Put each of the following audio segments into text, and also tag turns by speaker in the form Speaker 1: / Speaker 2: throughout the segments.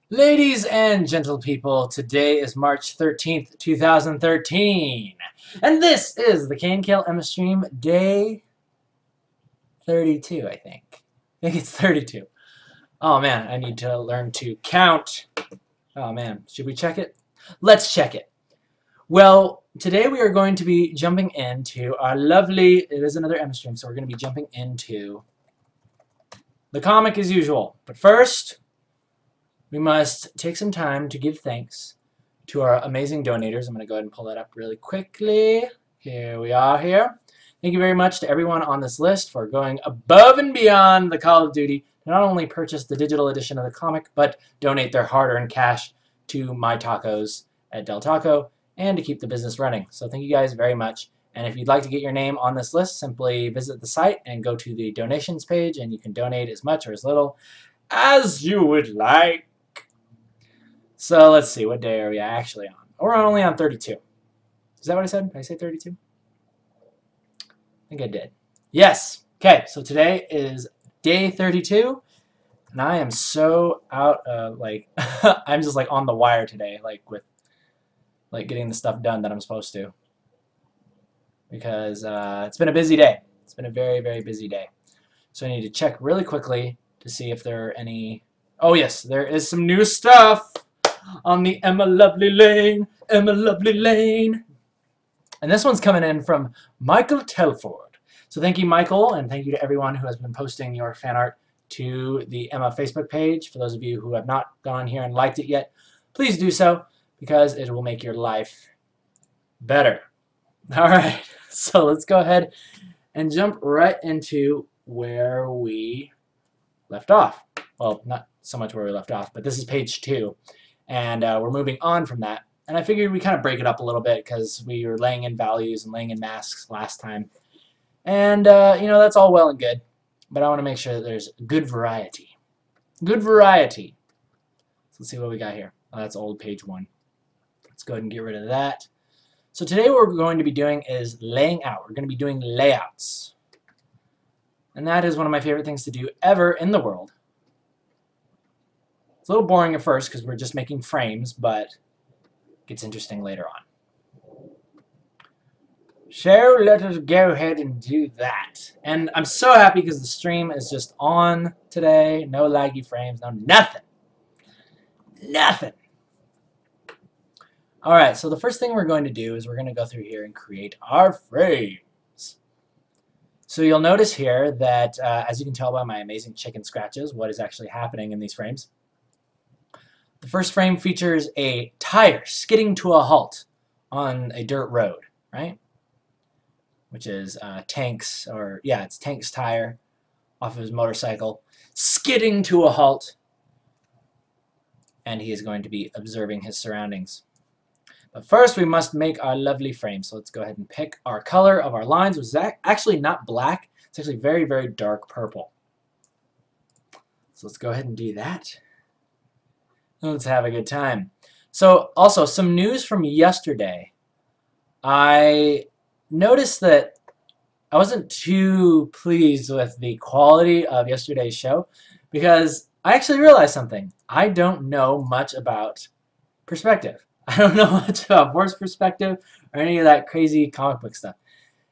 Speaker 1: Ladies and gentle people, today is March 13th, 2013, and this is the KNKL Emma Stream Day 32, I think. I think it's 32. Oh man, I need to learn to count. Oh man, should we check it? Let's check it. Well, today we are going to be jumping into our lovely, it is another Emma Stream, so we're going to be jumping into the comic as usual. But first, we must take some time to give thanks to our amazing donators. I'm going to go ahead and pull that up really quickly. Here we are here. Thank you very much to everyone on this list for going above and beyond the Call of Duty to not only purchase the digital edition of the comic, but donate their hard-earned cash to My Tacos at Del Taco and to keep the business running. So thank you guys very much. And if you'd like to get your name on this list, simply visit the site and go to the donations page, and you can donate as much or as little as you would like. So let's see, what day are we actually on? We're only on 32. Is that what I said? Did I say 32? I think I did. Yes. Okay, so today is day 32, and I am so out of, I'm just, on the wire today, with, getting the stuff done that I'm supposed to. Because it's been a busy day. It's been a very, very busy day. So I need to check really quickly to see if there are any... Oh, yes, there is some new stuff on the Emma Lovely Lane, Emma Lovely Lane. And this one's coming in from Michael Telford. So thank you, Michael, and thank you to everyone who has been posting your fan art to the Emma Facebook page. For those of you who have not gone here and liked it yet, please do so, because it will make your life better. All right, so let's go ahead and jump right into where we left off. Well, not so much where we left off, but this is page 2. And we're moving on from that. And I figured we kind of break it up a little bit because we were laying in values and laying in masks last time. And, that's all well and good. But I want to make sure that there's good variety. Good variety. So let's see what we got here. Oh, that's old page 1. Let's go ahead and get rid of that. So today what we're going to be doing is laying out. We're going to be doing layouts. And that is one of my favorite things to do ever in the world. It's a little boring at first because we're just making frames, but it gets interesting later on. So let us go ahead and do that. And I'm so happy because the stream is just on today. No laggy frames, no nothing. Nothing. Alright, so the first thing we're going to do is we're going to go through here and create our frames. So you'll notice here that, as you can tell by my amazing chicken scratches, what is actually happening in these frames. The first frame features a tire skidding to a halt on a dirt road, right? Which is Tank's, it's Tank's tire off of his motorcycle, skidding to a halt, and he is going to be observing his surroundings. But first we must make our lovely frame, so let's go ahead and pick our color of our lines, which is actually not black, it's actually very, very dark purple. So let's go ahead and do that. Let's have a good time. So also some news from yesterday. I noticed that I wasn't too pleased with the quality of yesterday's show because I actually realized something. I don't know much about perspective. I don't know much about force perspective or any of that crazy comic book stuff.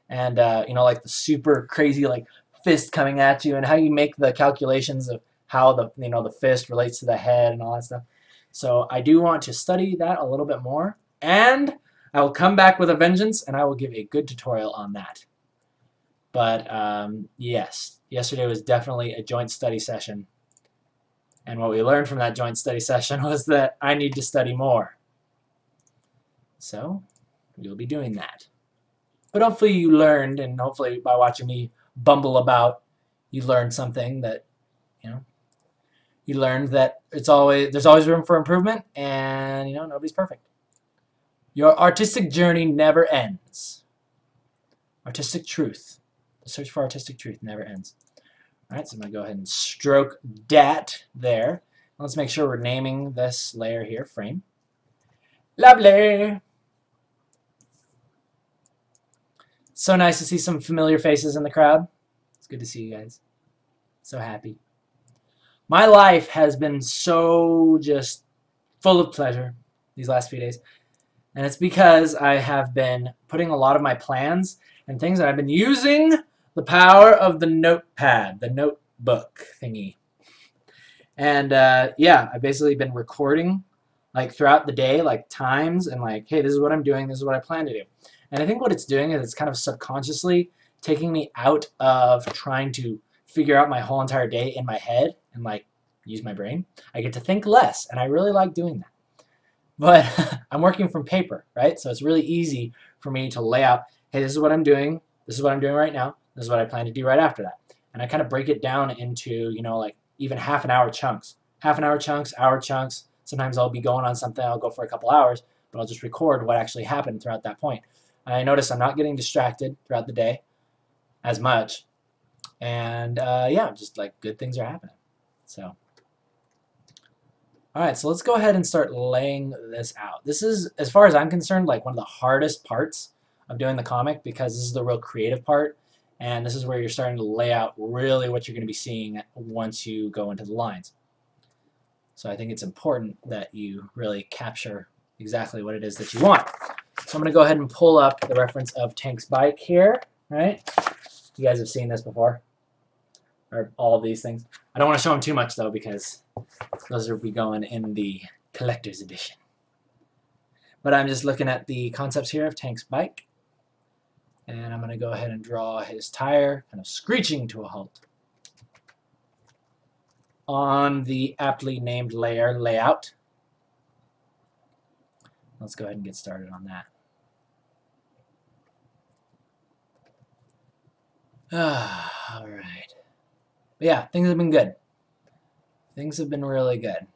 Speaker 1: And like the super crazy fist coming at you and how you make the calculations of how the fist relates to the head and all that stuff. So I do want to study that a little bit more, and I will come back with a vengeance, and I will give a good tutorial on that. But yes, yesterday was definitely a joint study session, and what we learned from that joint study session was that I need to study more. So we'll be doing that. But hopefully you learned, and hopefully by watching me bumble about, you learned something that, you learned that there's always room for improvement, and nobody's perfect. Your artistic journey never ends. Artistic truth. The search for artistic truth never ends. Alright, so I'm going to go ahead and stroke that there. Let's make sure we're naming this layer here frame. Lovely! So nice to see some familiar faces in the crowd. It's good to see you guys. So happy. My life has been so just full of pleasure these last few days. And it's because I have been putting a lot of my plans and things, and I've been using the power of the notepad, the notebook thingy. And yeah, I've basically been recording like throughout the day, like times and like, hey, this is what I'm doing, this is what I plan to do. And I think what it's doing is it's kind of subconsciously taking me out of trying to figure out my whole entire day in my head and like use my brain. I get to think less, and I really like doing that. But I'm working from paper, right? So it's really easy for me to lay out, hey, this is what I'm doing, this is what I'm doing right now, this is what I plan to do right after that. And I kind of break it down into, you know, like even half an hour chunks. Half an hour chunks, hour chunks. Sometimes I'll be going on something, I'll go for a couple hours, but I'll just record what actually happened throughout that point. I notice I'm not getting distracted throughout the day as much. And yeah, just like good things are happening. So, all right, so let's go ahead and start laying this out. This is, as far as I'm concerned, like one of the hardest parts of doing the comic, because this is the real creative part, and this is where you're starting to lay out really what you're going to be seeing once you go into the lines. So I think it's important that you really capture exactly what it is that you want. So I'm going to go ahead and pull up the reference of Tank's bike here, right? You guys have seen this before, or all of these things. I don't want to show them too much, though, because those will be going in the collector's edition. But I'm just looking at the concepts here of Tank's bike. And I'm going to go ahead and draw his tire kind of screeching to a halt on the aptly named layer layout. Let's go ahead and get started on that. All right. But yeah, things have been good. Things have been really good.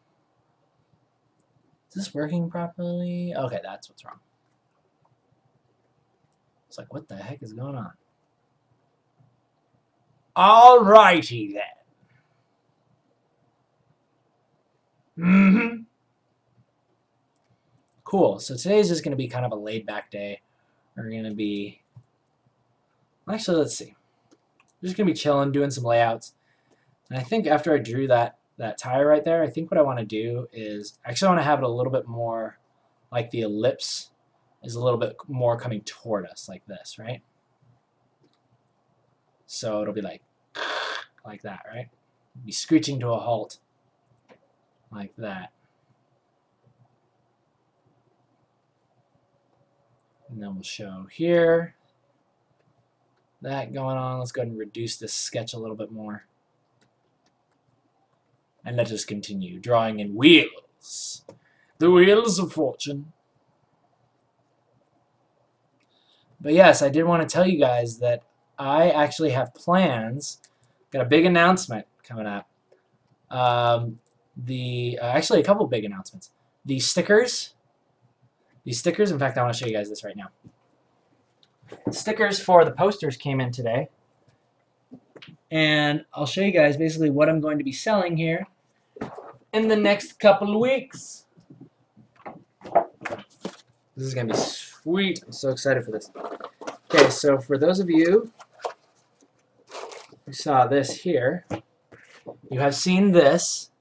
Speaker 1: Is this working properly? Okay, that's what's wrong. It's like, what the heck is going on? Alrighty then. Cool. So today's just going to be kind of a laid-back day. We're going to be... Actually, let's see. We're just going to be chilling, doing some layouts. And I think after I drew that tire right there, I think what I want to do is... Actually, I want to have it a little bit more like the ellipse is a little bit more coming toward us, like this, right? So it'll be like that, right? It'll be screeching to a halt like that. And then we'll show here that going on. Let's go ahead and reduce this sketch a little bit more. And let's just continue drawing in wheels. The wheels of fortune. But yes, I did want to tell you guys that I actually have plans. Got a big announcement coming up. Actually, a couple big announcements. These stickers, in fact, I want to show you guys this right now. Stickers for the posters came in today. And I'll show you guys basically what I'm going to be selling here in the next couple of weeks. This is going to be sweet. I'm so excited for this. Okay, so for those of you who saw this here, you have seen this,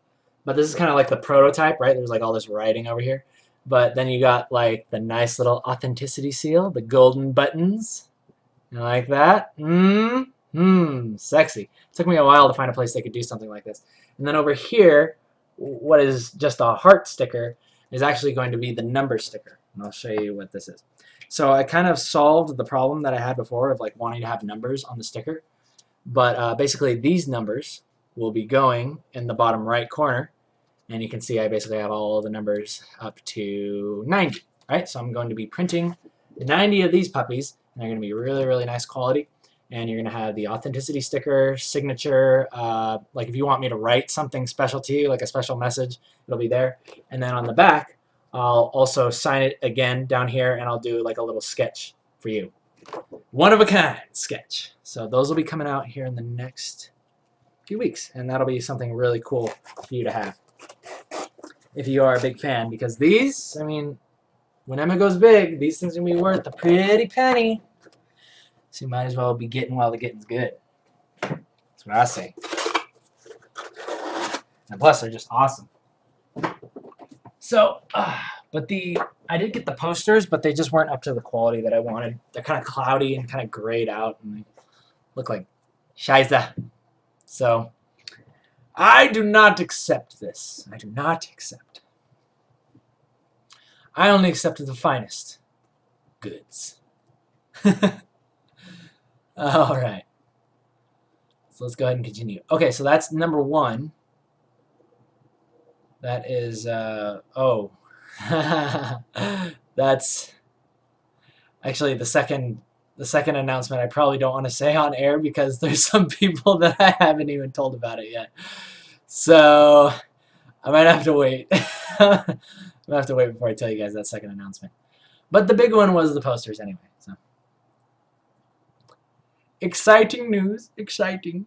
Speaker 1: but this is kind of like the prototype, right? There's like all this writing over here. But then you got like the nice little authenticity seal, the golden buttons. You like that? Sexy. It took me a while to find a place that could do something like this. And then over here, what is just a heart sticker is actually going to be the number sticker. And I'll show you what this is. So I kind of solved the problem that I had before of like wanting to have numbers on the sticker. But basically these numbers will be going in the bottom right corner. And you can see I basically have all the numbers up to 90. Right? So I'm going to be printing 90 of these puppies. And they're going to be really, really nice quality. And you're going to have the authenticity sticker, signature. Like if you want me to write something special to you, like a special message, it'll be there. And then on the back, I'll also sign it again down here, and I'll do like a little sketch for you. One-of-a-kind sketch. So those will be coming out here in the next few weeks, and that'll be something really cool for you to have if you are a big fan, because these, I mean, when Emma goes big, these things are going to be worth a pretty penny. So you might as well be getting while the getting's good. That's what I say. And plus, they're just awesome. So, but I did get the posters, but they just weren't up to the quality that I wanted. They're kind of cloudy and kind of grayed out, and they look like Scheiße. So, I do not accept this. I do not accept. I only accept the finest goods. All right. So let's go ahead and continue. Okay, so that's number one. That is, oh. That's actually the second announcement I probably don't want to say on air because there's some people that I haven't even told about it yet. So I might have to wait. I'm going to have to wait before I tell you guys that second announcement. But the big one was the posters anyway. So exciting news. Exciting.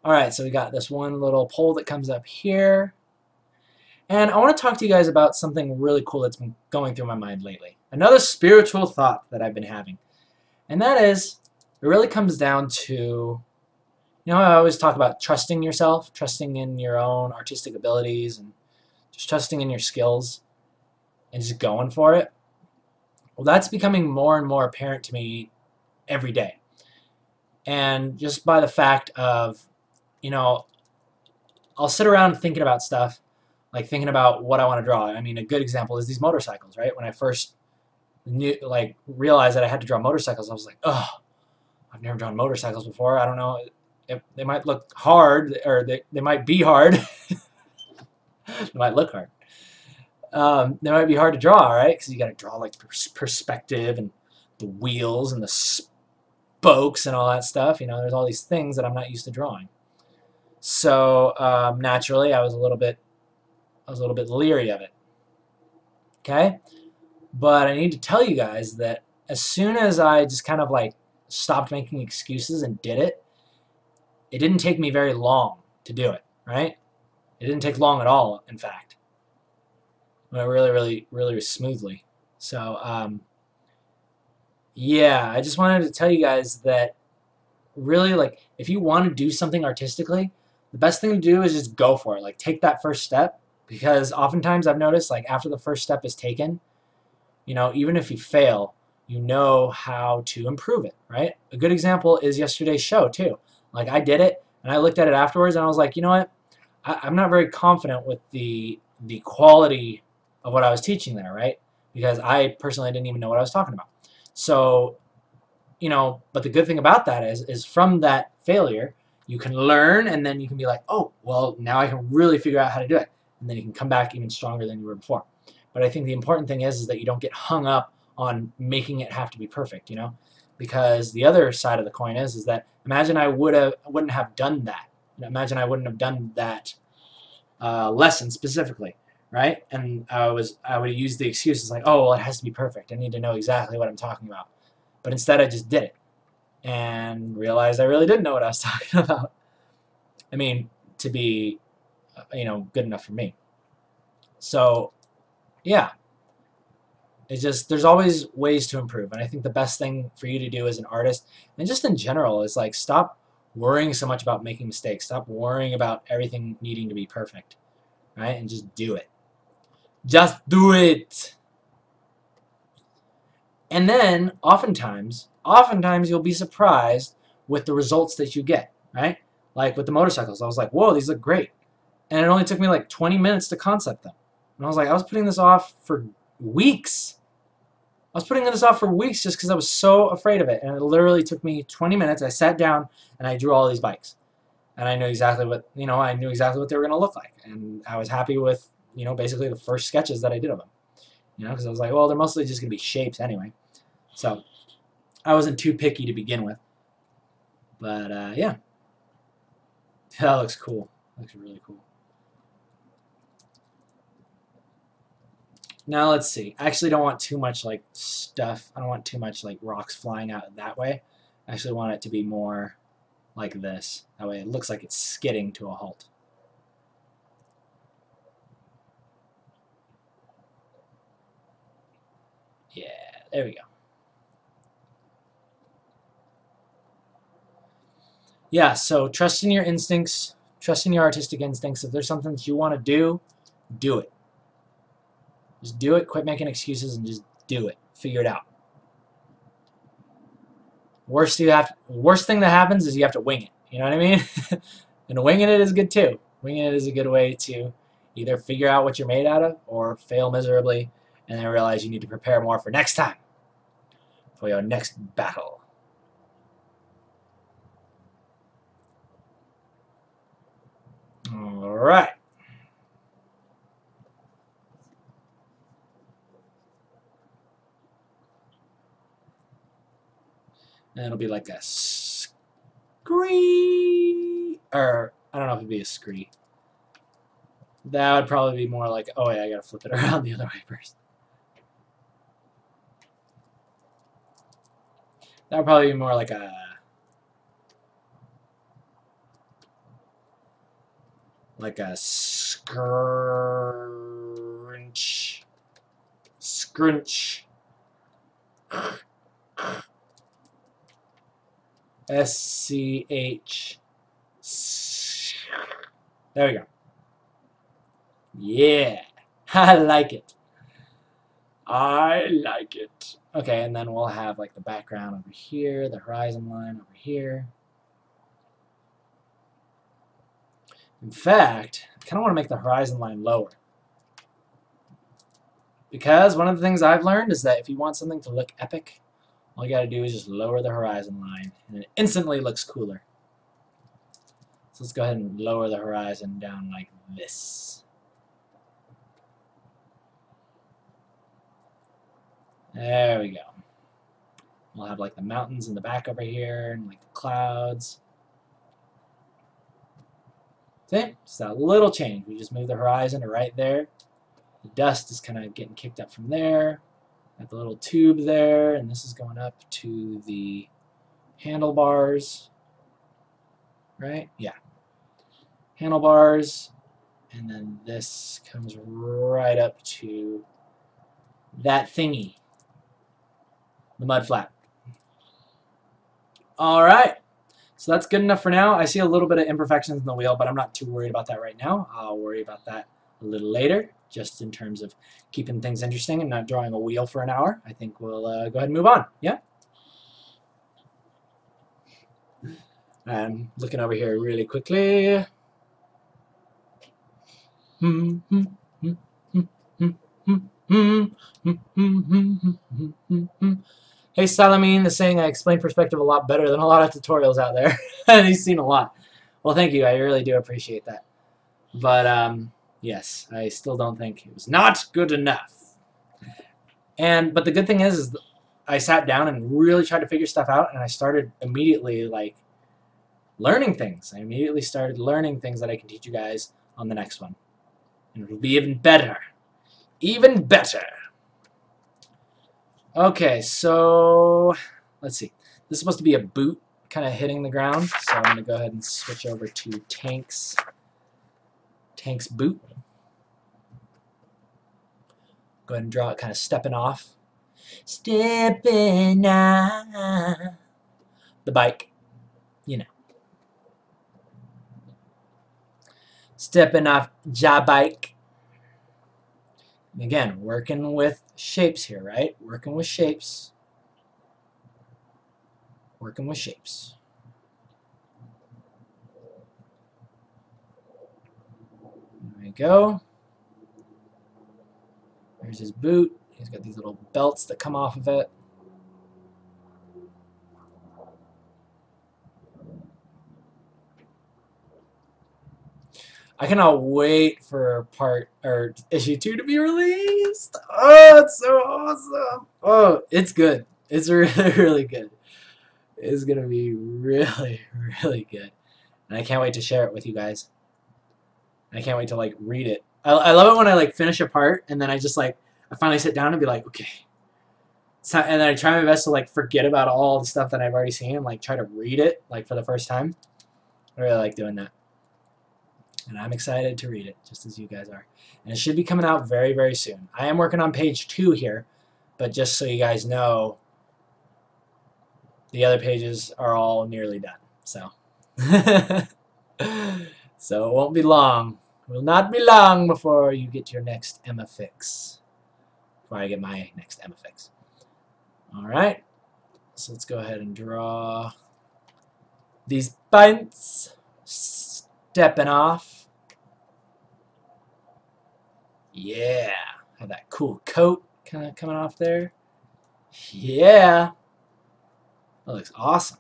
Speaker 1: Alright, so we got this one little poll that comes up here. And I want to talk to you guys about something really cool that's been going through my mind lately. Another spiritual thought that I've been having. And that is, it really comes down to, you know, I always talk about trusting yourself, trusting in your own artistic abilities, and just trusting in your skills, and just going for it. Well, that's becoming more and more apparent to me every day. And just by the fact of, you know, I'll sit around thinking about stuff, like thinking about what I want to draw. I mean, a good example is these motorcycles, right? When I first realized that I had to draw motorcycles, I was like, oh, I've never drawn motorcycles before. I don't know. They might look hard, or they might be hard. They might look hard. They might be hard to draw, right? Because you got to draw like perspective and the wheels and the spokes and all that stuff. You know, there's all these things that I'm not used to drawing. So naturally, I was a little bit leery of it. Okay, but I need to tell you guys that as soon as I just kind of like stopped making excuses and did it, it didn't take me very long to do it. Right? It didn't take long at all, in fact. It went really smoothly. So yeah, I just wanted to tell you guys that really, like, if you want to do something artistically, the best thing to do is just go for it. Like, take that first step, because oftentimes I've noticed, like, after the first step is taken, you know, even if you fail, you know how to improve it, right? A good example is yesterday's show, too. Like, I did it, and I looked at it afterwards, and I was like, you know what? I'm not very confident with the quality of what I was teaching there, right? Because I personally didn't even know what I was talking about. So, you know, but the good thing about that is from that failure, you can learn, and then you can be like, oh, well, now I can really figure out how to do it. And then you can come back even stronger than you were before. But I think the important thing is that you don't get hung up on making it have to be perfect, you know? Because the other side of the coin is that imagine I wouldn't have done that. Imagine I wouldn't have done that lesson specifically, right? And I would use the excuses like, oh, well, it has to be perfect. I need to know exactly what I'm talking about. But instead, I just did it and realized I really didn't know what I was talking about. I mean, to be, you know, good enough for me. So, yeah. It's just, there's always ways to improve. And I think the best thing for you to do as an artist, and just in general, is like stop worrying so much about making mistakes. Stop worrying about everything needing to be perfect, right? And just do it. Just do it. And then, oftentimes you'll be surprised with the results that you get, right? Like with the motorcycles, I was like, whoa, these look great. And it only took me like 20 minutes to concept them. And I was like, I was putting this off for weeks. I was putting this off for weeks just because I was so afraid of it. And it literally took me 20 minutes. I sat down and I drew all these bikes. And I knew exactly what, you know, I knew exactly what they were going to look like. And I was happy with, you know, basically the first sketches that I did of them. You know, because I was like, well, they're mostly just going to be shapes anyway. So I wasn't too picky to begin with. But, yeah. That looks cool. Looks really cool. Now let's see. I actually don't want too much like stuff. I don't want too much like rocks flying out that way. I actually want it to be more like this. That way it looks like it's skidding to a halt. Yeah, there we go. Yeah, so trust in your instincts, trust in your artistic instincts. If there's something that you want to do it. Just do it. Quit making excuses and just do it. Figure it out. Worst thing that happens is you have to wing it. You know what I mean? And winging it is good too. Winging it is a good way to either figure out what you're made out of or fail miserably and then realize you need to prepare more for next time, for your next battle. All right. And it'll be like a scree, or I don't know if it'd be a scree. That would probably be more like, oh yeah, I gotta flip it around the other way first. That would probably be more like a scrunch. Scrunch. S-C-H. There we go. Yeah. I like it. I like it. Okay, and then we'll have like the background over here, the horizon line over here. In fact, I kind of want to make the horizon line lower. Because one of the things I've learned is that if you want something to look epic, all you got to do is just lower the horizon line, and it instantly looks cooler. So let's go ahead and lower the horizon down like this. There we go. We'll have like the mountains in the back over here, and like the clouds. See? Just that little change. We just move the horizon to right there. The dust is kind of getting kicked up from there. Got the little tube there, and this is going up to the handlebars. Right? Yeah. Handlebars, and then this comes right up to that thingy. The mud flap. Alright. So that's good enough for now. I see a little bit of imperfections in the wheel, but I'm not too worried about that right now. I'll worry about that a little later, just in terms of keeping things interesting and not drawing a wheel for an hour. I think we'll go ahead and move on. Yeah? I'm looking over here really quickly. Hey Salamine is saying I explain perspective a lot better than a lot of tutorials out there. And he's seen a lot. Well, thank you. I really do appreciate that. But yes, I still don't think it was not good enough. But the good thing is I sat down and really tried to figure stuff out, and I started immediately like learning things. I immediately started learning things that I can teach you guys on the next one. And it'll be even better. Even better. Okay, so let's see. This is supposed to be a boot kind of hitting the ground, so I'm going to go ahead and switch over to Tank's boot. Go ahead and draw it kind of stepping off. Stepping off. The bike, you know. Stepping off ja bike. Again, working with shapes here, right? Working with shapes. Working with shapes. There we go. There's his boot. He's got these little belts that come off of it. I cannot wait for issue 2 to be released. Oh, it's so awesome. Oh, it's good. It's really, really good. It's going to be really, really good. And I can't wait to share it with you guys. I can't wait to like read it. I love it when I like finish a part and then I just like, I finally sit down and be like, okay. So, and then I try my best to like forget about all the stuff that I've already seen and like try to read it like for the first time. I really like doing that. And I'm excited to read it, just as you guys are. And it should be coming out very, very soon. I am working on page 2 here, but just so you guys know, the other pages are all nearly done. So, so it won't be long. It will not be long before you get your next Emma fix. before I get my next Emma fix. Alright, so let's go ahead and draw these bunts stepping off. Yeah, have that cool coat kind of coming off there. Yeah, that looks awesome.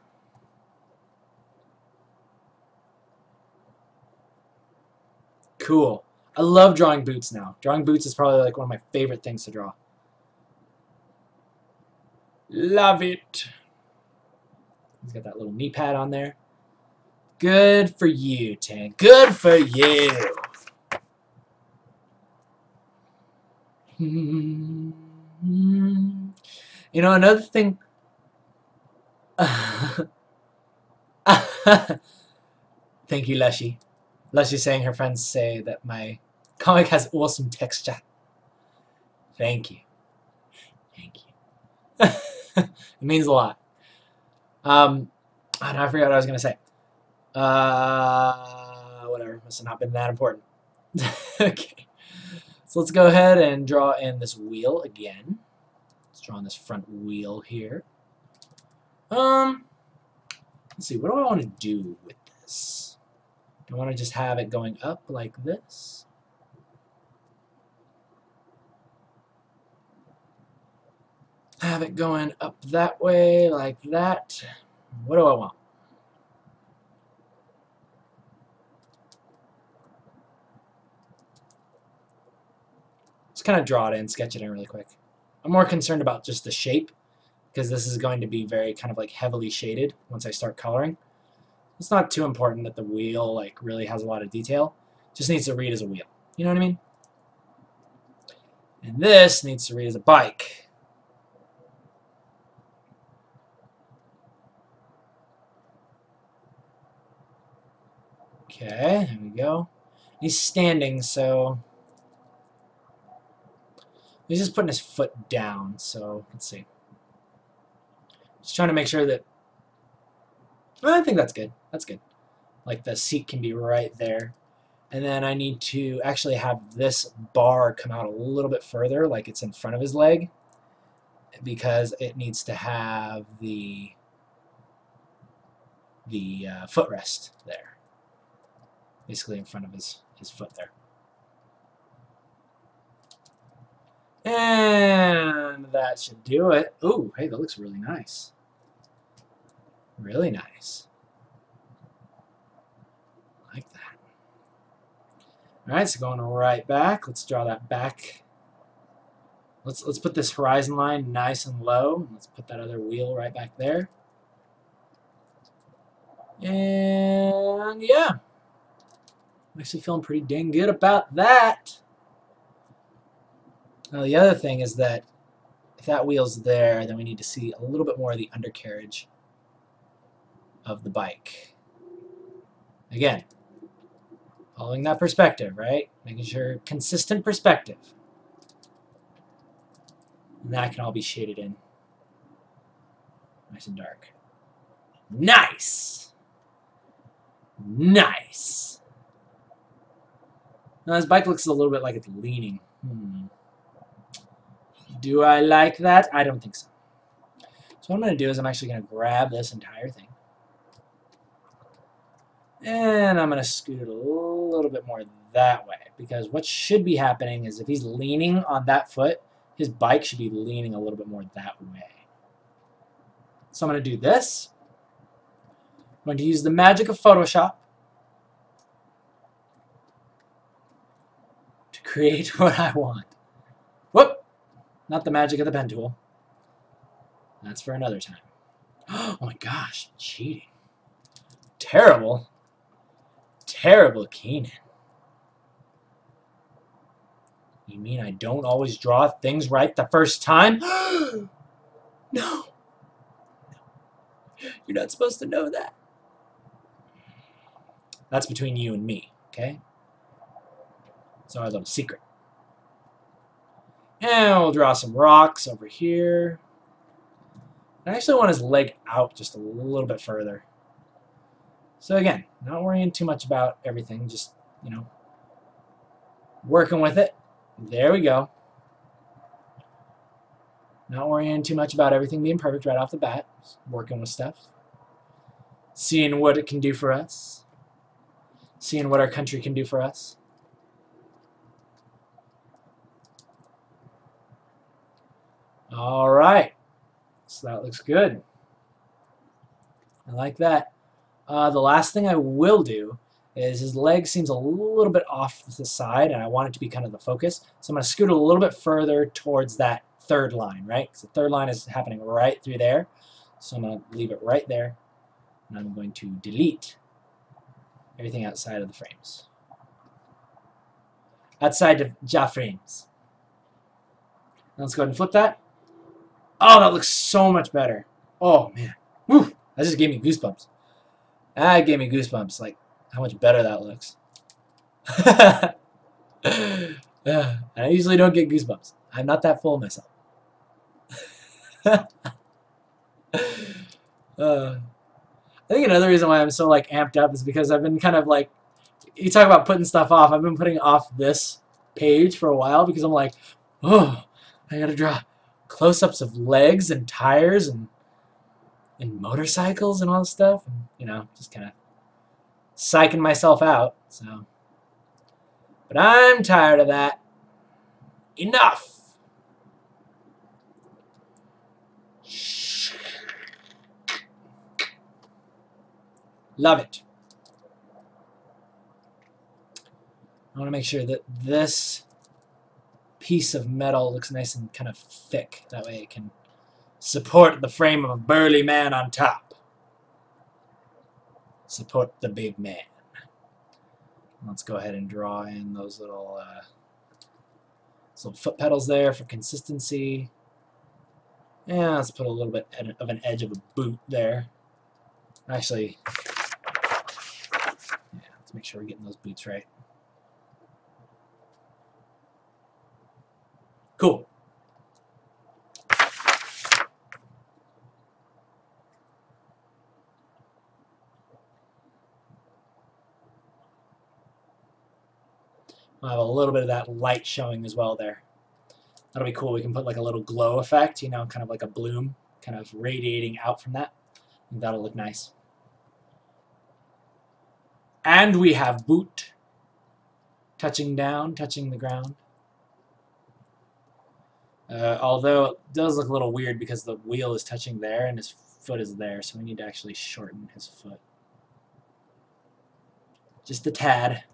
Speaker 1: Cool. I love drawing boots now. Drawing boots is probably like one of my favorite things to draw. Love it. He's got that little knee pad on there. Good for you, Tan. Good for you. You know, another thing. Thank you, Lushy. Lushy saying her friends say that my comic has awesome texture. Thank you. Thank you. It means a lot. I forgot what I was going to say. Whatever. Must have not been that important. Okay. So let's go ahead and draw in this wheel again. Let's draw on this front wheel here. Let's see. What do I want to do with this? Do I want to just have it going up like this? Have it going up that way, like that. What do I want? Just kind of draw it in, sketch it in really quick. I'm more concerned about just the shape, because this is going to be very kind of like heavily shaded once I start coloring. It's not too important that the wheel like really has a lot of detail. It just needs to read as a wheel. You know what I mean? And this needs to read as a bike. Okay, there we go. He's standing, so he's just putting his foot down. So let's see. Just trying to make sure that. Well, I think that's good. That's good. Like the seat can be right there. And then I need to actually have this bar come out a little bit further, like it's in front of his leg, because it needs to have the footrest there, basically in front of his foot there. And that should do it. Ooh, hey, that looks really nice. Really nice. I like that. Alright, so going right back. Let's draw that back. Let's put this horizon line nice and low. Let's put that other wheel right back there. And yeah. I'm actually feeling pretty dang good about that. Now the other thing is that if that wheel's there, then we need to see a little bit more of the undercarriage of the bike. Again, following that perspective, right? Making sure consistent perspective. And that can all be shaded in. Nice and dark. Nice! Nice! Now his bike looks a little bit like it's leaning. Do I like that? I don't think so. So what I'm going to do is I'm actually going to grab this entire thing. And I'm going to scoot it a little bit more that way. Because what should be happening is if he's leaning on that foot, his bike should be leaning a little bit more that way. So I'm going to do this. I'm going to use the magic of Photoshop to create what I want. Whoop! Not the magic of the pen tool. That's for another time. Oh my gosh, cheating. Terrible. Terrible, Keenan. You mean I don't always draw things right the first time? No. You're not supposed to know that. That's between you and me, okay? It's our little secret. And we'll draw some rocks over here. I actually want his leg out just a little bit further. So again, not worrying too much about everything, just, you know, working with it. There we go. Not worrying too much about everything being perfect right off the bat. Just working with stuff. Seeing what it can do for us. Seeing what our country can do for us. All right. So that looks good. I like that. The last thing I will do is his leg seems a little bit off to the side, and I want it to be kind of the focus. So I'm going to scoot it a little bit further towards that third line, right? Because the third line is happening right through there. So I'm going to leave it right there, and I'm going to delete everything outside of the frames. Outside of Ja frames. Now let's go ahead and flip that. Oh, that looks so much better. Oh, man. Woo! That just gave me goosebumps. That gave me goosebumps. Like, how much better that looks. I usually don't get goosebumps. I'm not that full of myself. I think another reason why I'm so like amped up is because I've been kind of like, you talk about putting stuff off. I've been putting off this page for a while because I'm like, oh, I gotta draw close-ups of legs and tires and motorcycles and all this stuff, and you know, just kind of psyching myself out. So, but I'm tired of that. Enough. Love it. I want to make sure that this piece of metal looks nice and kind of thick. That way it can support the frame of a burly man on top. Support the big man. Let's go ahead and draw in those little foot pedals there for consistency. Yeah, let's put a little bit of an edge of a boot there. Actually, yeah, let's make sure we're getting those boots right. Cool. I'll have a little bit of that light showing as well there. That'll be cool. We can put like a little glow effect, you know, kind of like a bloom, kind of radiating out from that. I think that'll look nice. And we have boot touching down, touching the ground. Although it does look a little weird because the wheel is touching there and his foot is there, so we need to actually shorten his foot. Just a tad.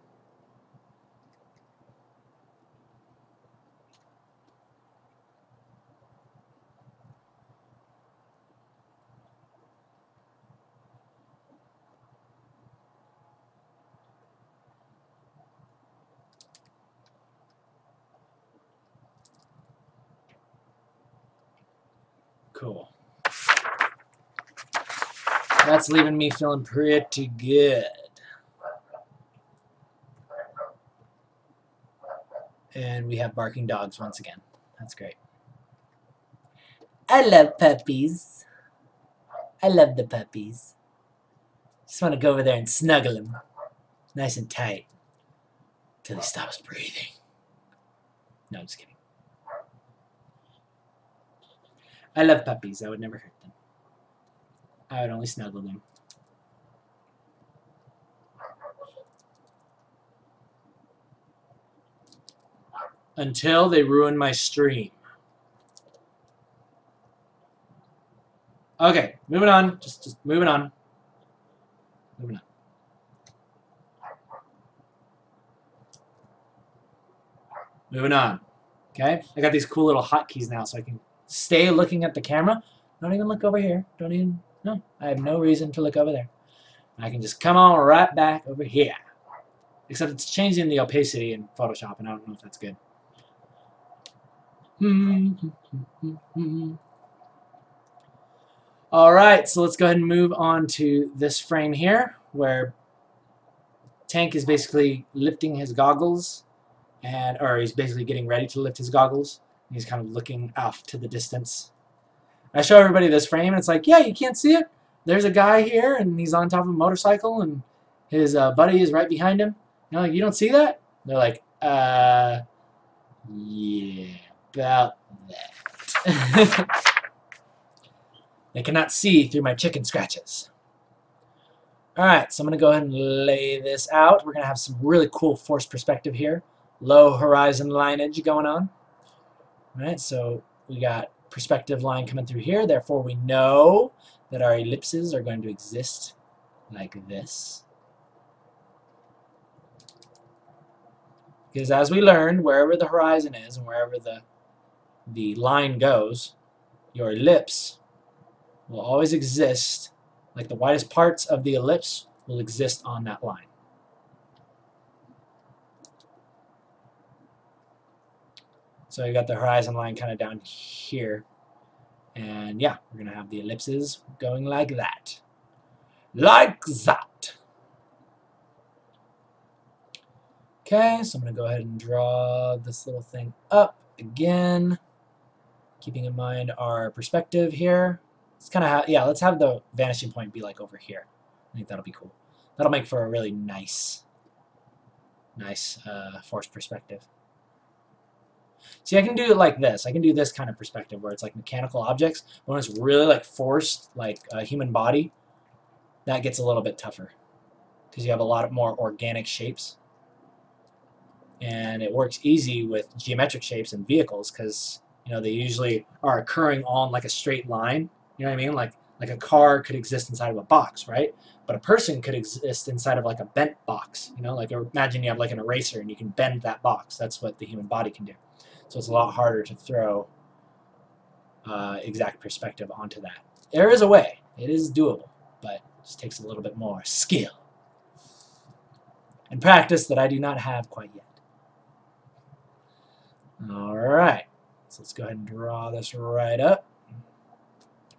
Speaker 1: Cool. That's leaving me feeling pretty good. And we have barking dogs once again. That's great. I love puppies. I love the puppies. Just want to go over there and snuggle him. Nice and tight. Till he stops breathing. No, I'm just kidding. I love puppies. I would never hurt them. I would only snuggle them. Until they ruin my stream. Okay, moving on. Just moving on. Moving on. Moving on. Okay? I got these cool little hotkeys now so I can stay looking at the camera. Don't even look over here. Don't even... No, I have no reason to look over there. I can just come on right back over here. Except it's changing the opacity in Photoshop, and I don't know if that's good. Alright, so let's go ahead and move on to this frame here, where Tank is basically lifting his goggles, or he's basically getting ready to lift his goggles. He's kind of looking off to the distance. I show everybody this frame, and it's like, yeah, you can't see it. There's a guy here, and he's on top of a motorcycle, and his buddy is right behind him. You know, like, you don't see that? They're like, yeah, about that. They cannot see through my chicken scratches. Alright, so I'm going to go ahead and lay this out. We're going to have some really cool forced perspective here. Low horizon lineage going on. Alright, so we got perspective line coming through here. Therefore, we know that our ellipses are going to exist like this. Because as we learned, wherever the horizon is and wherever the line goes, your ellipse will always exist, like the widest parts of the ellipse will exist on that line. So you got the horizon line kind of down here. And yeah, we're going to have the ellipses going like that. Like that. Okay, so I'm going to go ahead and draw this little thing up again. Keeping in mind our perspective here. It's kind of, yeah, let's have the vanishing point be like over here. I think that'll be cool. That'll make for a really nice forced perspective. See, I can do it like this. I can do this kind of perspective where it's like mechanical objects. But when it's really like forced, like a human body, that gets a little bit tougher because you have a lot more organic shapes. And it works easy with geometric shapes and vehicles because, you know, they usually are occurring on like a straight line. You know what I mean? Like a car could exist inside of a box, right? But a person could exist inside of like a bent box. You know, like imagine you have like an eraser and you can bend that box. That's what the human body can do. So it's a lot harder to throw exact perspective onto that. There is a way. It is doable, but it just takes a little bit more skill and practice that I do not have quite yet. Alright, so let's go ahead and draw this right up.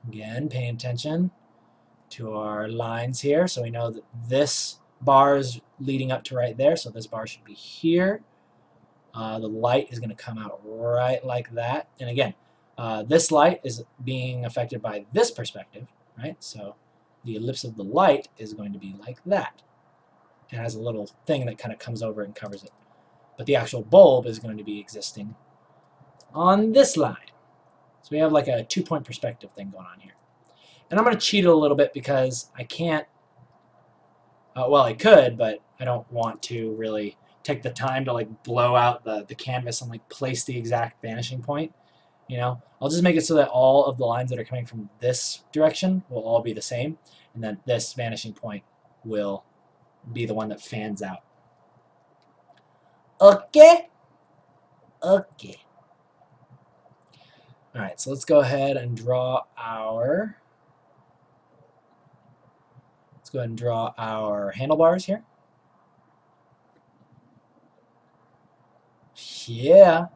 Speaker 1: Again, paying attention to our lines here. So we know that this bar is leading up to right there, so this bar should be here. The light is going to come out right like that. And again, this light is being affected by this perspective, right? So the ellipse of the light is going to be like that. It has a little thing that kind of comes over and covers it. But the actual bulb is going to be existing on this line. So we have like a 2-point perspective thing going on here. And I'm going to cheat it a little bit because I can't, well, I could, but I don't want to really take the time to like blow out the canvas and like place the exact vanishing point. You know, I'll just make it so that all of the lines that are coming from this direction will all be the same, and then this vanishing point will be the one that fans out. Okay? Okay. Alright, so let's go ahead and draw our handlebars here. Yeah.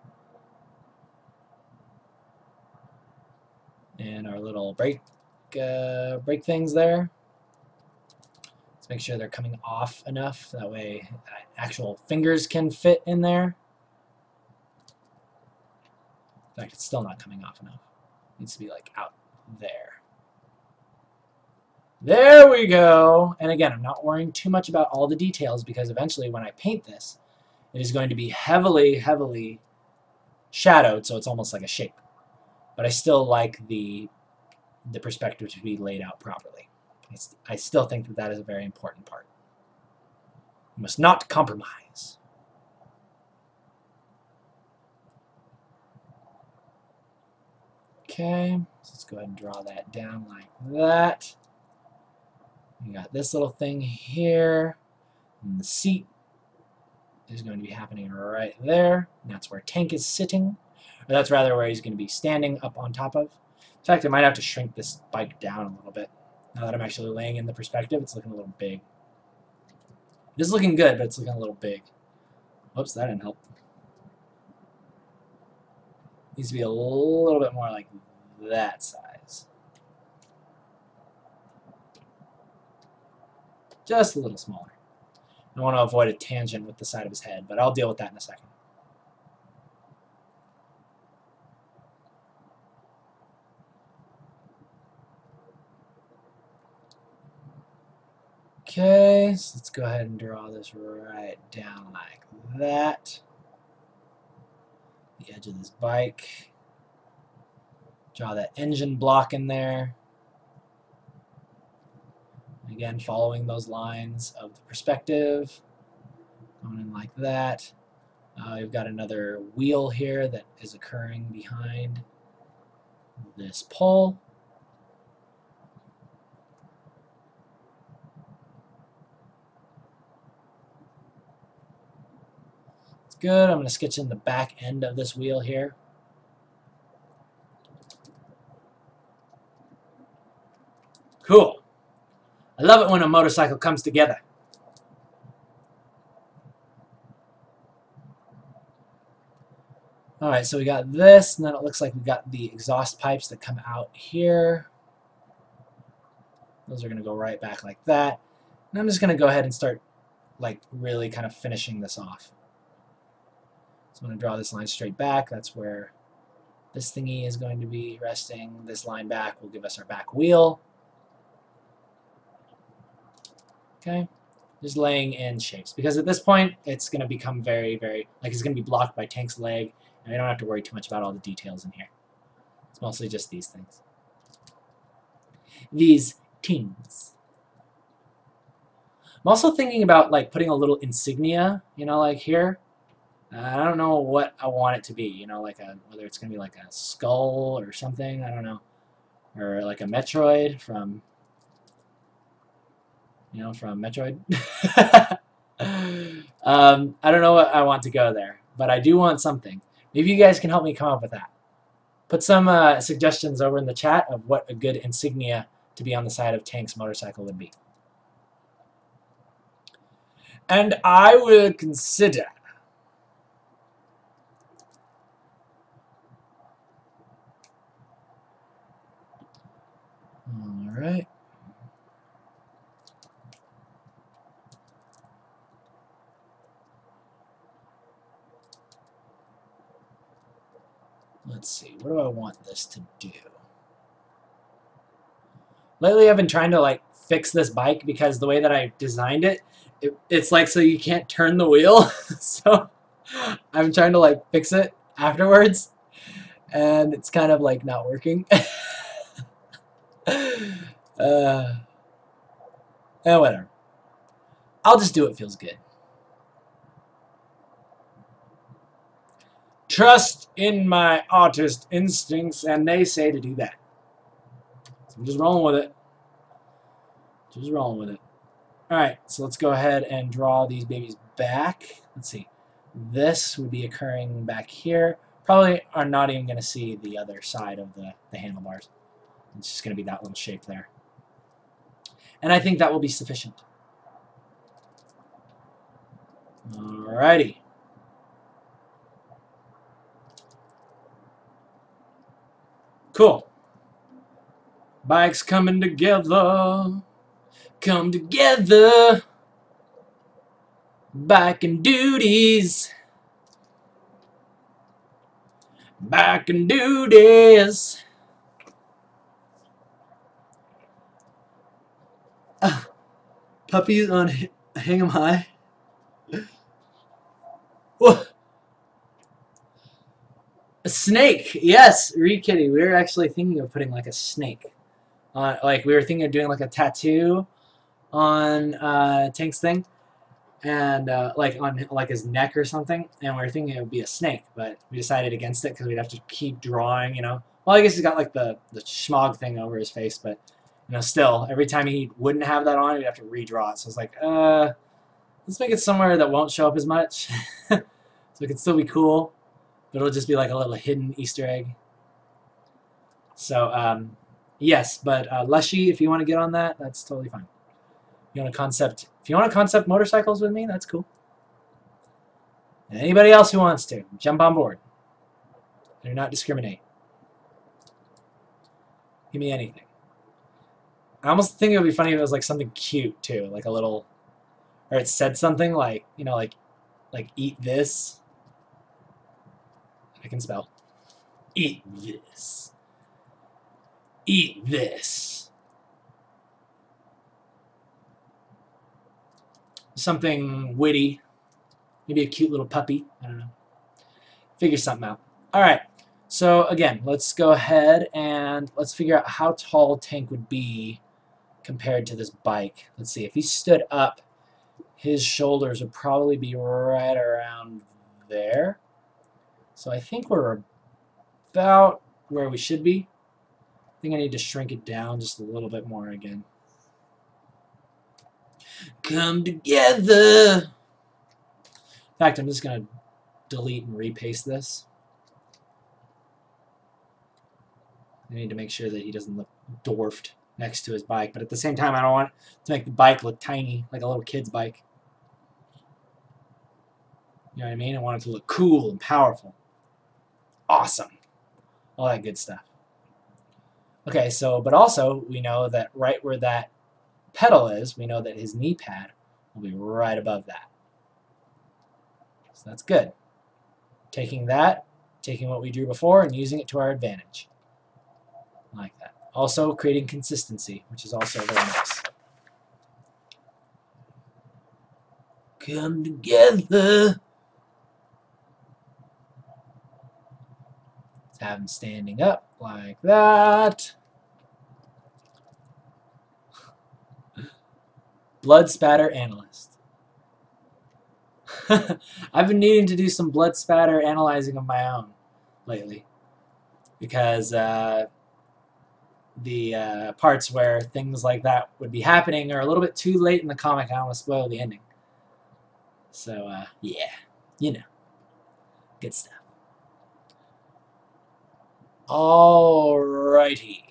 Speaker 1: And our little brake things there. Let's make sure they're coming off enough. That way actual fingers can fit in there. In fact, it's still not coming off enough. It needs to be like out there. There we go. And again, I'm not worrying too much about all the details because eventually when I paint this, it is going to be heavily, heavily shadowed, so it's almost like a shape. But I still like the perspective to be laid out properly. I still think that that is a very important part. You must not compromise. Okay, so let's go ahead and draw that down like that. You got this little thing here, and the seat is going to be happening right there. And that's where Tank is sitting. Or that's rather where he's going to be standing up on top of. In fact, I might have to shrink this bike down a little bit. Now that I'm actually laying in the perspective, it's looking a little big. It is looking good, but it's looking a little big. Whoops, that didn't help. Needs to be a little bit more like that size. Just a little smaller. I want to avoid a tangent with the side of his head, but I'll deal with that in a second. Okay, so let's go ahead and draw this right down like that. The edge of this bike. Draw that engine block in there. Again, following those lines of the perspective. Going in like that. We've got another wheel here that is occurring behind this pole. It's good. I'm going to sketch in the back end of this wheel here. Cool. I love it when a motorcycle comes together. Alright, so we got this, and then it looks like we got the exhaust pipes that come out here. Those are going to go right back like that. And I'm just going to go ahead and start like really kind of finishing this off. So I'm going to draw this line straight back. That's where this thingy is going to be resting. This line back will give us our back wheel. Okay, just laying in shapes. Because at this point, it's going to become very, very, like it's going to be blocked by Tank's leg. And I don't have to worry too much about all the details in here. It's mostly just these things. These things. I'm also thinking about like putting a little insignia, you know, like here. I don't know what I want it to be, you know, like whether it's going to be like a skull or something, I don't know. Or like a Metroid from, you know, from Metroid. I don't know what I want to go there, but I do want something. Maybe you guys can help me come up with that. Put some suggestions over in the chat of what a good insignia to be on the side of Tank's motorcycle would be. And I will consider. All right. Let's see, what do I want this to do? Lately I've been trying to like fix this bike because the way that I designed it, it's like so you can't turn the wheel. So I'm trying to like fix it afterwards and it's kind of like not working. Whatever. I'll just do what feels good. Trust in my artist instincts, and they say to do that. So I'm just rolling with it. Just rolling with it. Alright, so let's go ahead and draw these babies back. Let's see. This would be occurring back here. Probably are not even going to see the other side of the handlebars. It's just going to be that little shape there. And I think that will be sufficient. Alrighty. Cool. Bikes coming together. Come together. Biking duties. Biking duties. Puppies on Hang 'em High. Whoa. A snake, yes, Reed Kitty. We were actually thinking of putting like a snake. Like we were thinking of doing like a tattoo on Tank's thing, and like on like his neck or something. And we were thinking it would be a snake, but we decided against it because we'd have to keep drawing. You know, well I guess he's got like the schmog thing over his face, but you know, still every time he wouldn't have that on, we'd have to redraw it. So it's like, let's make it somewhere that won't show up as much, so it can still be cool. But it'll just be like a little hidden Easter egg. So, yes, but Lushy, if you want to get on that, that's totally fine. If you want to concept motorcycles with me, that's cool. And anybody else who wants to, jump on board. Do not discriminate. Give me anything. I almost think it would be funny if it was like something cute too, like a little, or it said something like, you know, like eat this. I can spell. Eat this. Eat this. Something witty. Maybe a cute little puppy. I don't know. Figure something out. Alright. So again, let's go ahead and let's figure out how tall Tank would be compared to this bike. Let's see, if he stood up, his shoulders would probably be right around there. So I think we're about where we should be. I think I need to shrink it down just a little bit more again. Come together! In fact, I'm just going to delete and repaste this. I need to make sure that he doesn't look dwarfed next to his bike, but at the same time I don't want to make the bike look tiny, like a little kid's bike. You know what I mean? I want it to look cool and powerful. Awesome. All that good stuff. Okay, so, but also we know that right where that pedal is, we know that his knee pad will be right above that. So that's good. Taking that, taking what we drew before and using it to our advantage. Like that. Also creating consistency, which is also very nice. Come together. Let's have him standing up like that. Blood spatter analyst. I've been needing to do some blood spatter analyzing of my own lately because the parts where things like that would be happening are a little bit too late in the comic. I don't want to spoil the ending. So, yeah, you know, good stuff. Alrighty.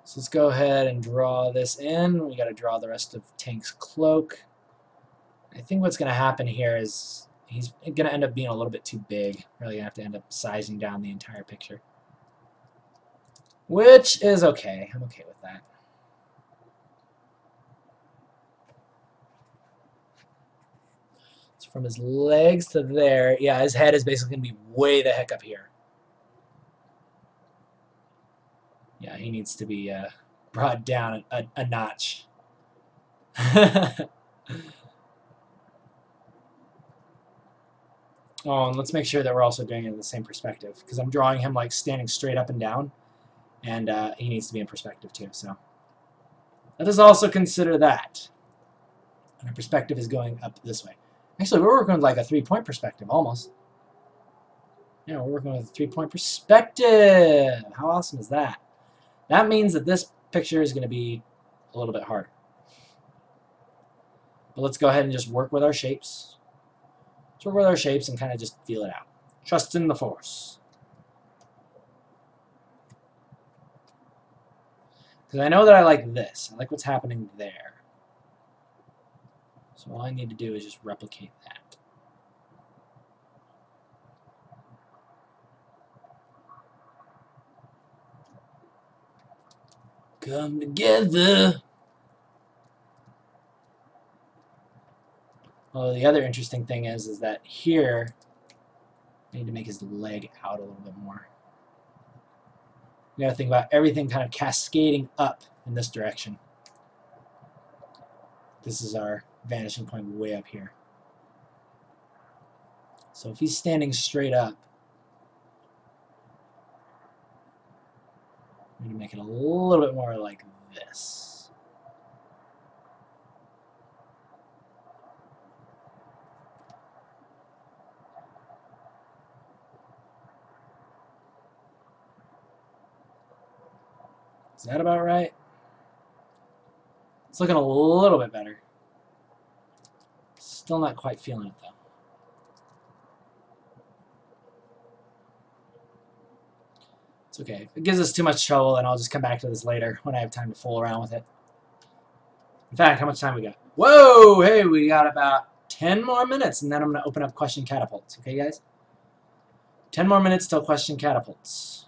Speaker 1: So let's go ahead and draw this in. We got to draw the rest of Tank's cloak. I think what's going to happen here is he's going to end up being a little bit too big. Really going to have to end up sizing down the entire picture. Which is okay. I'm okay with that. So from his legs to there, yeah, his head is basically going to be way the heck up here. Yeah, he needs to be brought down a notch. Oh, and let's make sure that we're also doing it in the same perspective, because I'm drawing him like standing straight up and down, and he needs to be in perspective too. So let us also consider that. And our perspective is going up this way. Actually, we're working with like a 3-point perspective almost. Yeah, we're working with a 3-point perspective. How awesome is that? That means that this picture is going to be a little bit harder. But let's go ahead and just work with our shapes. Let's work with our shapes and kind of just feel it out. Trust in the force. Because I know that I like this. I like what's happening there. So all I need to do is just replicate that. Come together. Well, the other interesting thing is that here, I need to make his leg out a little bit more. You gotta think about everything kind of cascading up in this direction. This is our vanishing point way up here. So if he's standing straight up, I'm going to make it a little bit more like this. Is that about right? It's looking a little bit better. Still not quite feeling it though. It's okay. If it gives us too much trouble, then I'll just come back to this later when I have time to fool around with it. In fact, how much time we got? Whoa! Hey, we got about 10 more minutes, and then I'm going to open up question catapults. Okay, guys? 10 more minutes till question catapults.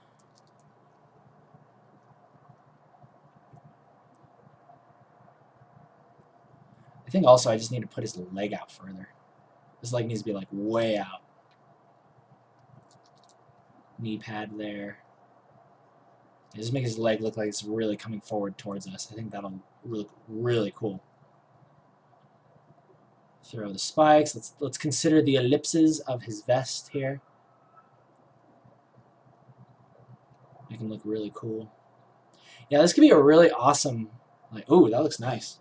Speaker 1: I think also I just need to put his leg out further. His leg needs to be like way out. Knee pad there. Just make his leg look like it's really coming forward towards us. I think that'll look really cool. throw the spikes. Let's consider the ellipses of his vest here. Make him look really cool. Yeah, this could be a really awesome, like, ooh, that looks nice.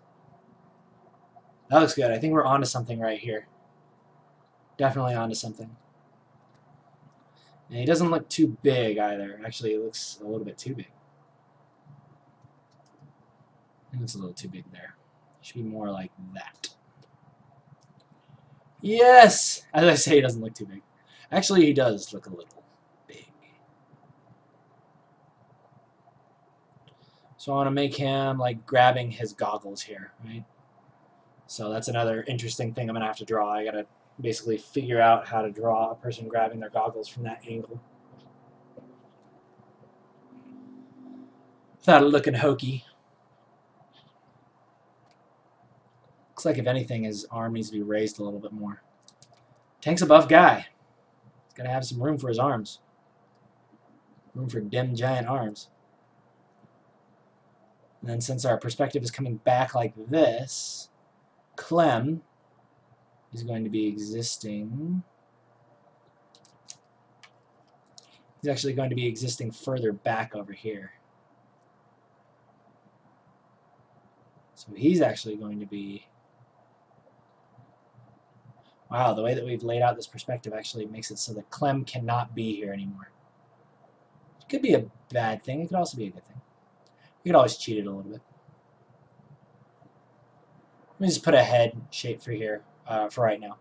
Speaker 1: That looks good. I think we're onto something right here. Definitely onto something. And he doesn't look too big either. Actually, it looks a little bit too big. It looks a little too big there. It should be more like that. Yes! As I say, he doesn't look too big. Actually, he does look a little big. So I want to make him like grabbing his goggles here, right? So that's another interesting thing I'm going to have to draw. I got to basically figure out how to draw a person grabbing their goggles from that angle without it looking hokey. Looks like if anything, his arm needs to be raised a little bit more. Tank's a buff guy. He's got to have some room for his arms. Room for dim giant arms. And then since our perspective is coming back like this, Clem is going to be existing. He's actually going to be existing further back over here. So he's actually going to be... Wow, the way that we've laid out this perspective actually makes it so that Clem cannot be here anymore. It could be a bad thing. It could also be a good thing. We could always cheat it a little bit. Let me just put a head shape for here, for right now.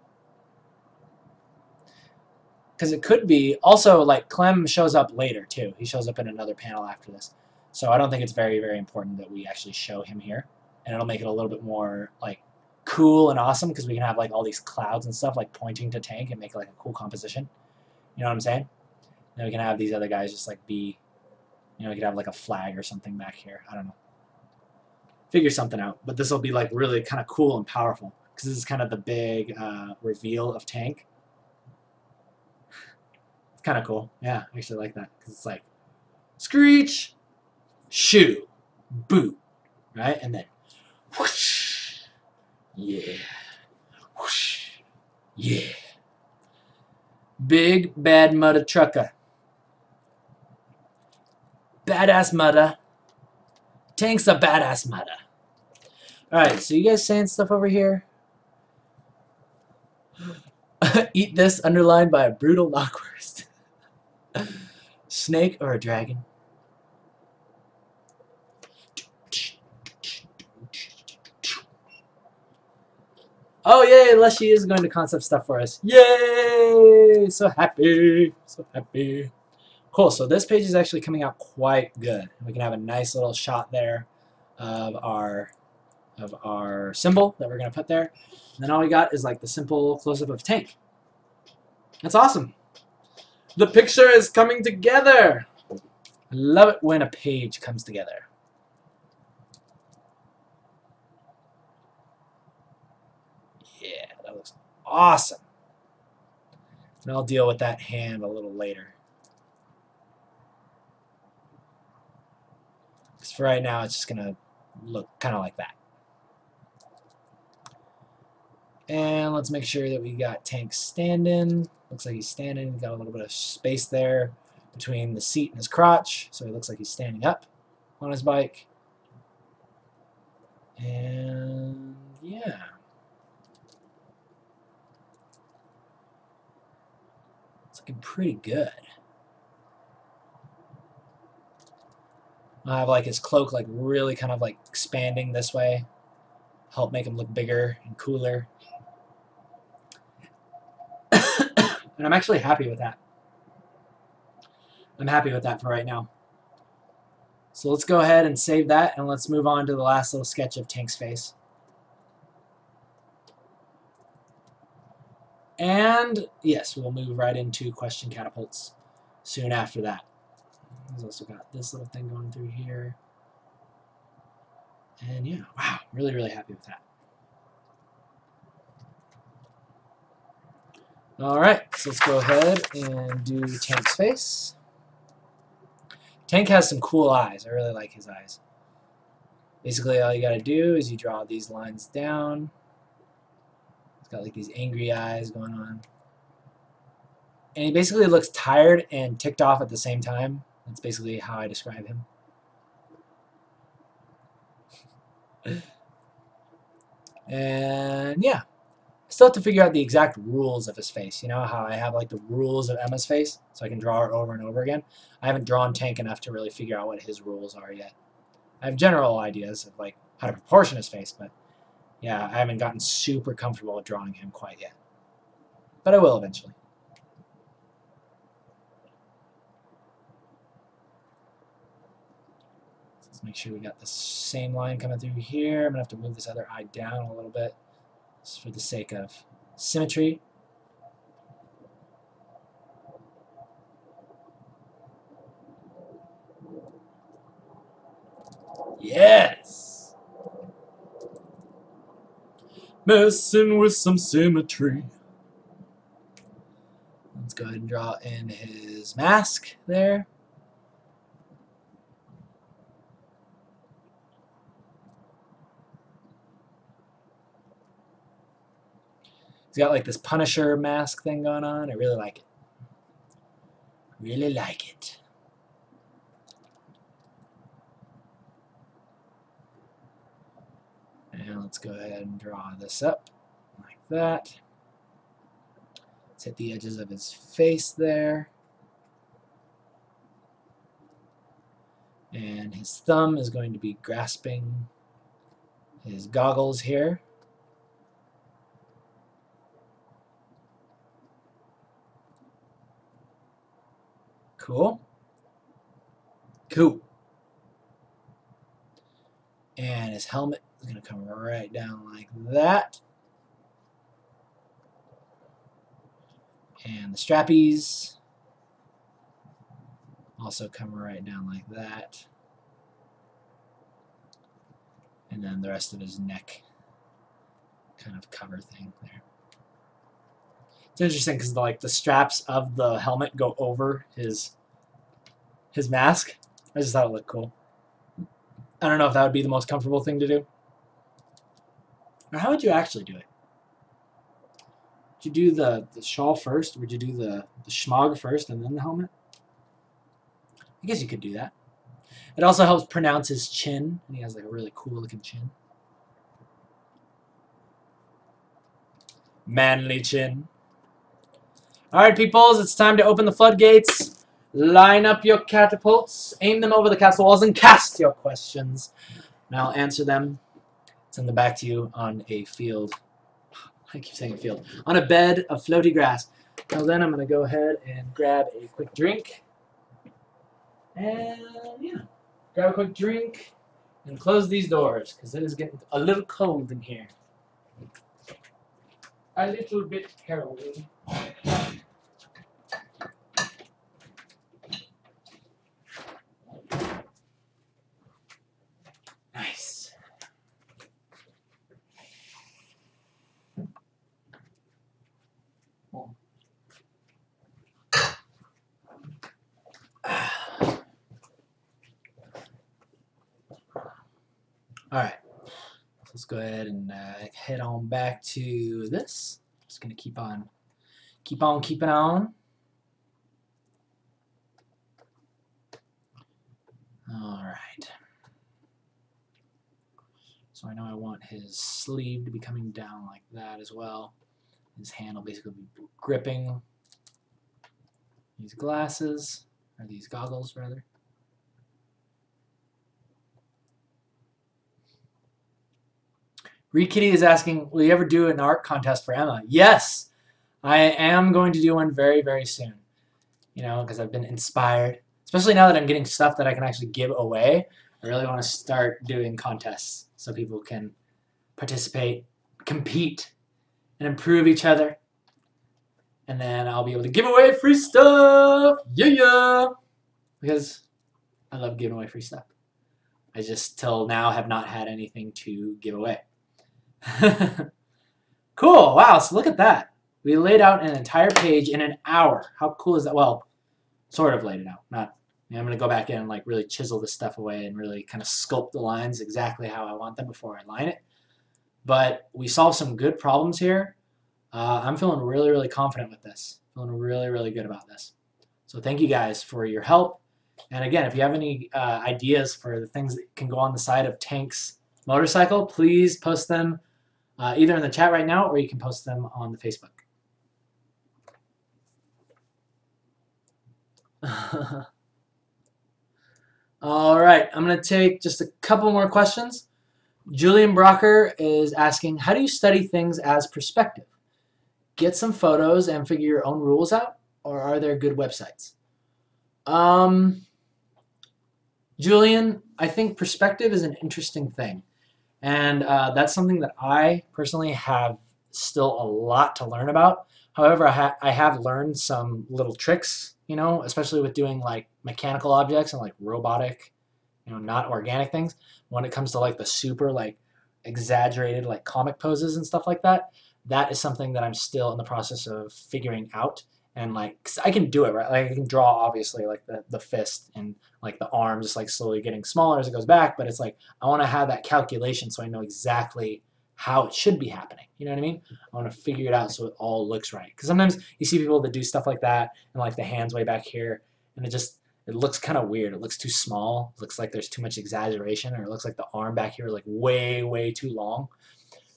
Speaker 1: Because it could be, also, like, Clem shows up later, too. He shows up in another panel after this. So I don't think it's very, very important that we actually show him here. And it'll make it a little bit more, like, cool and awesome, because we can have, like, all these clouds and stuff, like, pointing to Tank and make, like, a cool composition. You know what I'm saying? Then we can have these other guys just, like, be... You know, we could have, like, a flag or something back here. I don't know. Figure something out. But this will be, like, really kind of cool and powerful, because this is kind of the big reveal of Tank. It's kind of cool. Yeah, I actually like that, because it's like, screech, shoo, boot, right? And then, whoosh, yeah, whoosh, yeah. Big, bad mudder trucker. Badass mudder. Tank's a badass mudder. Alright, so you guys saying stuff over here? Eat this underlined by a brutal knockwurst. Snake or a dragon? Oh yay, Leshy is going to concept stuff for us. Yay! So happy. So happy. Cool, so this page is actually coming out quite good. We can have a nice little shot there of our symbol that we're going to put there. And then all we got is like the simple close-up of Tank. That's awesome. The picture is coming together. I love it when a page comes together. Yeah, that looks awesome. And I'll deal with that hand a little later. Because for right now, it's just going to look kind of like that. And let's make sure that we got Tank standing. Looks like he's standing. He's got a little bit of space there between the seat and his crotch. So he looks like he's standing up on his bike. And yeah. It's looking pretty good. I have like his cloak like really kind of like expanding this way. Help make him look bigger and cooler. And I'm actually happy with that. I'm happy with that for right now. So let's go ahead and save that, and let's move on to the last little sketch of Tank's face. And yes, we'll move right into question catapults soon after that. He's also got this little thing going through here. And yeah, wow, really, really happy with that. Alright, so let's go ahead and do Tank's face. Tank has some cool eyes. I really like his eyes. Basically, all you gotta do is you draw these lines down. got like these angry eyes going on. And he basically looks tired and ticked off at the same time. That's basically how I describe him. And yeah, I still have to figure out the exact rules of his face. You know how I have like the rules of Emma's face, so I can draw her over and over again. I haven't drawn Tank enough to really figure out what his rules are yet. I have general ideas of like how to proportion his face, but yeah, I haven't gotten super comfortable with drawing him quite yet. But I will eventually. Let's make sure we got the same line coming through here. I'm going to have to move this other eye down a little bit just for the sake of symmetry. Yes! Messing with some symmetry. Let's go ahead and draw in his mask there. He's got like this Punisher mask thing going on. I really like it. Really like it. And let's go ahead and draw this up like that. Let's hit the edges of his face there. And his thumb is going to be grasping his goggles here. Cool. Cool. And his helmet is going to come right down like that. And the strappies also come right down like that. And then the rest of his neck kind of cover thing there. It's interesting because like the straps of the helmet go over his mask. I just thought it looked cool. I don't know if that would be the most comfortable thing to do. Or how would you actually do it? Would you do the shawl first? Or would you do the schmog first and then the helmet? I guess you could do that. It also helps pronounce his chin. And he has like a really cool looking chin. Manly chin. Alright, peoples, it's time to open the floodgates. Line up your catapults, aim them over the castle walls, and cast your questions. And I'll answer them. Send them back to you on a field. I keep saying field. On a bed of floaty grass. Now then, I'm going to go ahead and grab a quick drink. And, yeah. Grab a quick drink and close these doors, because it is getting a little cold in here. A little bit cold. Nice. Alright, let's go ahead and head on back to this. Just gonna keep on keeping on. Alright. So I know I want his sleeve to be coming down like that as well. His hand will basically be gripping these glasses, or these goggles rather. Reed Kitty is asking, will you ever do an art contest for Emma? Yes! I am going to do one very, very soon. You know, because I've been inspired. Especially now that I'm getting stuff that I can actually give away. I really want to start doing contests so people can participate, compete, and improve each other. And then I'll be able to give away free stuff! Yeah! Because I love giving away free stuff. I just, till now, have not had anything to give away. Cool! Wow, so look at that. We laid out an entire page in an hour. How cool is that? Well, sort of laid it out. Not. I'm going to go back in and like really chisel this stuff away and really kind of sculpt the lines exactly how I want them before I line it. But we solved some good problems here. I'm feeling really, really confident with this. Feeling really, really good about this. So thank you guys for your help. And again, if you have any ideas for the things that can go on the side of Tank's motorcycle, please post them either in the chat right now or you can post them on the Facebook. All right, I'm going to take just a couple more questions. Julian Brocker is asking, how do you study things as perspective? Get some photos and figure your own rules out, or are there good websites? Julian, I think perspective is an interesting thing. And that's something that I personally have still a lot to learn about. However, I have learned some little tricks, you know, especially with doing like mechanical objects and like robotic, you know, not organic things. When it comes to like the super like exaggerated like comic poses and stuff like that, that is something that I'm still in the process of figuring out. And like, 'cause I can do it, right? Like I can draw obviously like the fist and like the arm just like slowly getting smaller as it goes back, but it's like I want to have that calculation so I know exactly how it should be happening. You know what I mean? I want to figure it out so it all looks right. Because sometimes you see people that do stuff like that and like the hands way back here, and it looks kind of weird. It looks too small. It looks like there's too much exaggeration, or it looks like the arm back here is like way too long.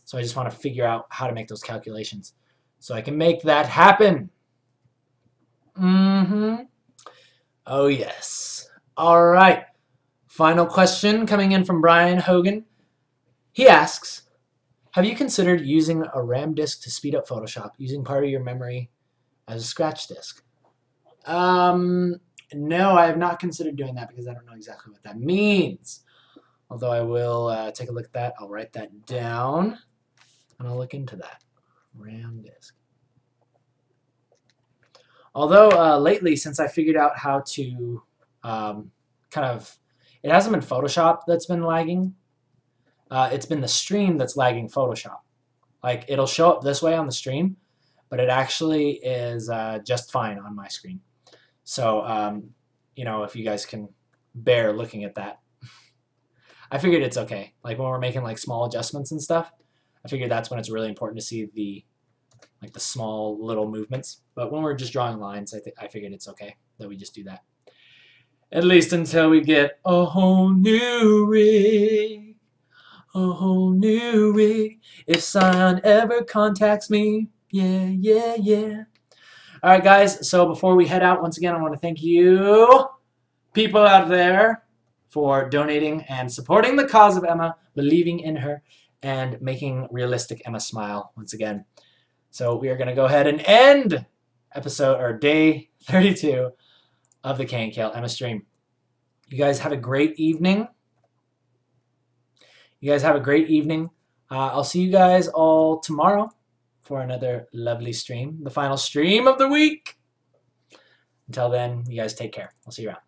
Speaker 1: So I just want to figure out how to make those calculations so I can make that happen. Oh yes. All right. Final question coming in from Brian Hogan. He asks, have you considered using a RAM disk to speed up Photoshop, using part of your memory as a scratch disk? No, I have not considered doing that because I don't know exactly what that means. Although I will take a look at that. I'll write that down and I'll look into that. RAM disk. Although lately, since I figured out how to it hasn't been Photoshop that's been lagging. It's been the stream that's lagging Photoshop. Like it'll show up this way on the stream, but it actually is just fine on my screen. So, you know, if you guys can bear looking at that. I figured it's okay. Like when we're making like small adjustments and stuff, I figured that's when it's really important to see the small little movements. But when we're just drawing lines, I figured it's okay that we just do that. At least until we get a whole new rig. A whole new rig. If Scion ever contacts me, yeah. All right, guys. So before we head out, once again, I want to thank you, people out there, for donating and supporting the cause of Emma, believing in her, and making realistic Emma smile once again. So we are going to go ahead and end day 32 of the KNKL Emma stream. You guys have a great evening. I'll see you guys all tomorrow for another lovely stream, the final stream of the week. Until then, you guys take care. I'll see you around.